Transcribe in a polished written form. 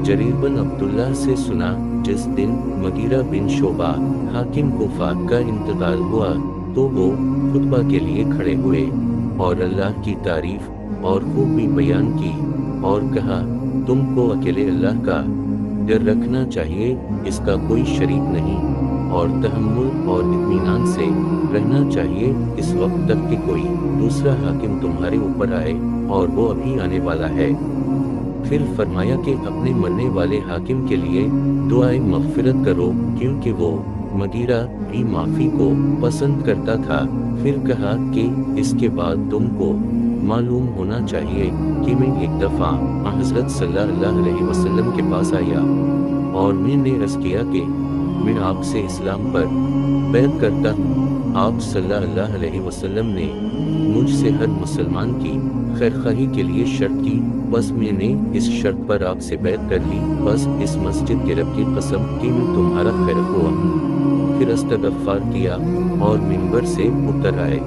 Jarir बिन अब्दुल्लाह से सुना, जिस दिन मगीरा बिन शोबा हाकिम कुफा का इंतकाल हुआ तो वो खुतबा के लिए खड़े हुए और अल्लाह की तारीफ और खूबी बयान की और कहा, तुमको अकेले अल्लाह का डर रखना चाहिए, इसका कोई शरीक नहीं, और तहम्मुल और इत्मीनान से रहना चाहिए इस वक्त तक कि कोई दूसरा हाकिम तुम्हारे ऊपर आए, और वो अभी आने वाला है। फिर फरमाया कि अपने मरने वाले हाकिम के लिए दुआए मग़फ़िरत करो, क्योंकि वो मगीरा भी माफ़ी को पसंद करता था। फिर कहा कि इसके बाद तुमको मालूम होना चाहिए कि मैं एक दफ़ा हज़रत सल्लल्लाहु अलैहि वसल्लम के पास आया और मैंने अर्ज़ किया कि मैं आपसे इस्लाम पर बैत करता हूँ। आप सल्लल्लाहु अलैहि वसल्लम ने मुझसे हर मुसलमान की खैरखाही के लिए शर्त की, बस मैंने इस शर्त पर आपसे बैत कर ली, बस इस मस्जिद के रब की कसम कि मैं तुम्हारा खैर हुआ हूँ। फिर इस्तग़फ़ार किया और मिंबर से उतर आए।